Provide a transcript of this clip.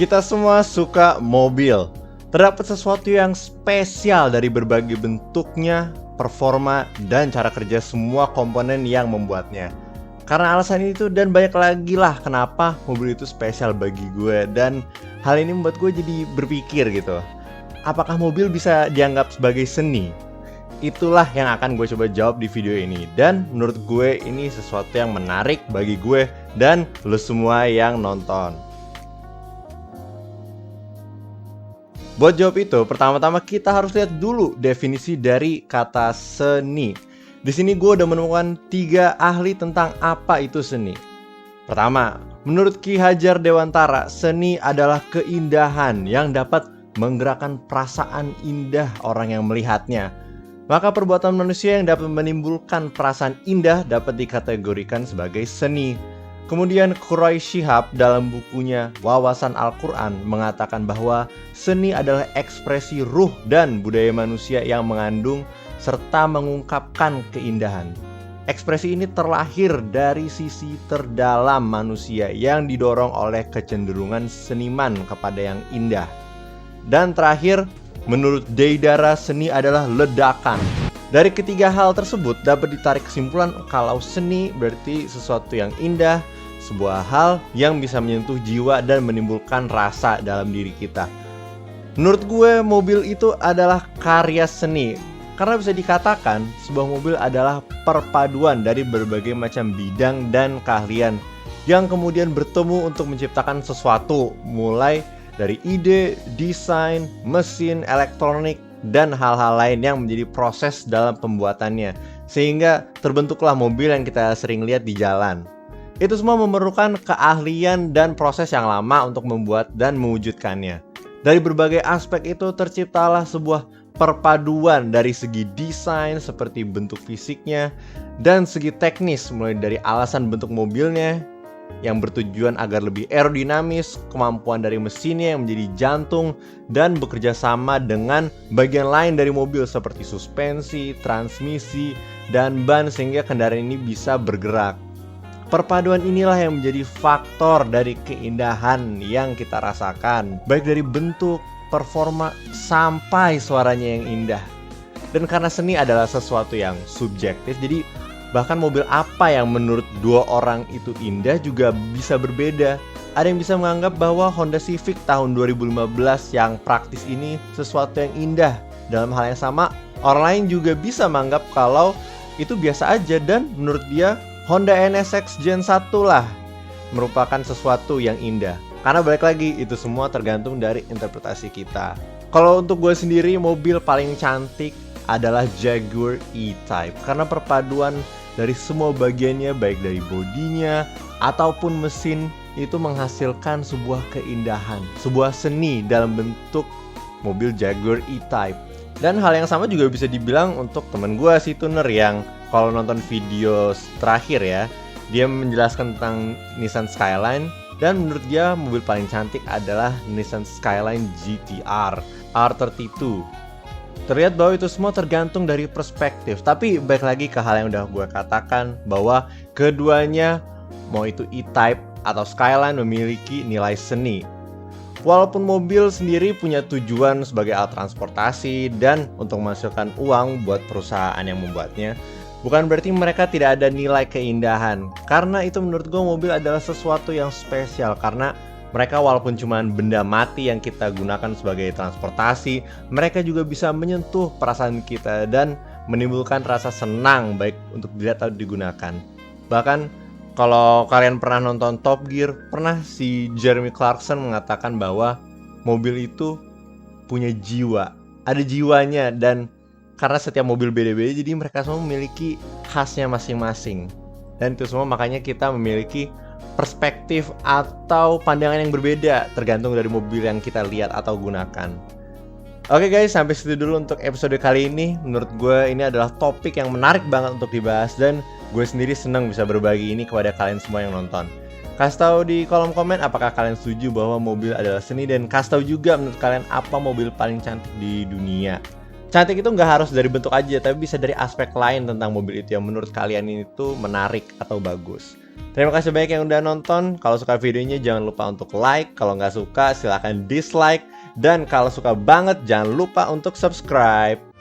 Kita semua suka mobil. Terdapat sesuatu yang spesial dari berbagai bentuknya, performa, dan cara kerja semua komponen yang membuatnya. Karena alasan itu dan banyak lagi lah kenapa mobil itu spesial bagi gue. Dan hal ini membuat gue jadi berpikir gitu, apakah mobil bisa dianggap sebagai seni? Itulah yang akan gue coba jawab di video ini. Dan menurut gue ini sesuatu yang menarik bagi gue dan lo semua yang nonton. Buat jawab itu, pertama-tama kita harus lihat dulu definisi dari kata seni. Di sini gue udah menemukan 3 ahli tentang apa itu seni. Pertama, menurut Ki Hajar Dewantara, seni adalah keindahan yang dapat menggerakkan perasaan indah orang yang melihatnya. Maka perbuatan manusia yang dapat menimbulkan perasaan indah dapat dikategorikan sebagai seni. Kemudian Quraisy Shihab dalam bukunya Wawasan Al-Quran mengatakan bahwa seni adalah ekspresi ruh dan budaya manusia yang mengandung serta mengungkapkan keindahan. Ekspresi ini terlahir dari sisi terdalam manusia yang didorong oleh kecenderungan seniman kepada yang indah. Dan terakhir, menurut Deidara, seni adalah ledakan. Dari ketiga hal tersebut dapat ditarik kesimpulan kalau seni berarti sesuatu yang indah, sebuah hal yang bisa menyentuh jiwa dan menimbulkan rasa dalam diri kita. Menurut gue, mobil itu adalah karya seni. Karena bisa dikatakan sebuah mobil adalah perpaduan dari berbagai macam bidang dan keahlian yang kemudian bertemu untuk menciptakan sesuatu, mulai dari ide, desain, mesin, elektronik, dan hal-hal lain yang menjadi proses dalam pembuatannya, sehingga terbentuklah mobil yang kita sering lihat di jalan. Itu semua memerlukan keahlian dan proses yang lama untuk membuat dan mewujudkannya. Dari berbagai aspek itu terciptalah sebuah perpaduan dari segi desain seperti bentuk fisiknya dan segi teknis, mulai dari alasan bentuk mobilnya yang bertujuan agar lebih aerodinamis, kemampuan dari mesinnya yang menjadi jantung dan bekerja sama dengan bagian lain dari mobil seperti suspensi, transmisi, dan ban sehingga kendaraan ini bisa bergerak. Perpaduan inilah yang menjadi faktor dari keindahan yang kita rasakan, baik dari bentuk, performa, sampai suaranya yang indah. Dan karena seni adalah sesuatu yang subjektif, jadi bahkan mobil apa yang menurut 2 orang itu indah juga bisa berbeda. Ada yang bisa menganggap bahwa Honda Civic tahun 2015 yang praktis ini sesuatu yang indah. Dalam hal yang sama, orang lain juga bisa menganggap kalau itu biasa aja dan menurut dia Honda NSX Gen 1 lah merupakan sesuatu yang indah. Karena balik lagi, itu semua tergantung dari interpretasi kita. Kalau untuk gue sendiri, mobil paling cantik adalah Jaguar E-Type. Karena perpaduan dari semua bagiannya, baik dari bodinya ataupun mesin, itu menghasilkan sebuah keindahan, sebuah seni dalam bentuk mobil Jaguar E-Type. Dan hal yang sama juga bisa dibilang untuk temen gue si tuner yang kalau nonton video terakhir ya, dia menjelaskan tentang Nissan Skyline. Dan menurut dia mobil paling cantik adalah Nissan Skyline GT-R R32. Terlihat bahwa itu semua tergantung dari perspektif. Tapi baik lagi ke hal yang udah gue katakan, bahwa keduanya, mau itu E-Type atau Skyline, memiliki nilai seni. Walaupun mobil sendiri punya tujuan sebagai alat transportasi dan untuk menghasilkan uang buat perusahaan yang membuatnya, bukan berarti mereka tidak ada nilai keindahan. Karena itu menurut gue mobil adalah sesuatu yang spesial. Karena mereka walaupun cuma benda mati yang kita gunakan sebagai transportasi, mereka juga bisa menyentuh perasaan kita dan menimbulkan rasa senang baik untuk dilihat atau digunakan. Bahkan kalau kalian pernah nonton Top Gear, pernah si Jeremy Clarkson mengatakan bahwa mobil itu punya jiwa. Ada jiwanya, dan karena setiap mobil beda-beda, jadi mereka semua memiliki khasnya masing-masing. Dan itu semua makanya kita memiliki perspektif atau pandangan yang berbeda tergantung dari mobil yang kita lihat atau gunakan. Oke guys, sampai situ dulu untuk episode kali ini. Menurut gue ini adalah topik yang menarik banget untuk dibahas, dan gue sendiri senang bisa berbagi ini kepada kalian semua yang nonton. Kasih tahu di kolom komen apakah kalian setuju bahwa mobil adalah seni, dan kasih tahu juga menurut kalian apa mobil paling cantik di dunia. Cantik itu nggak harus dari bentuk aja, tapi bisa dari aspek lain tentang mobil itu yang menurut kalian itu menarik atau bagus. Terima kasih banyak yang udah nonton. Kalau suka videonya jangan lupa untuk like. Kalau nggak suka silahkan dislike. Dan kalau suka banget jangan lupa untuk subscribe.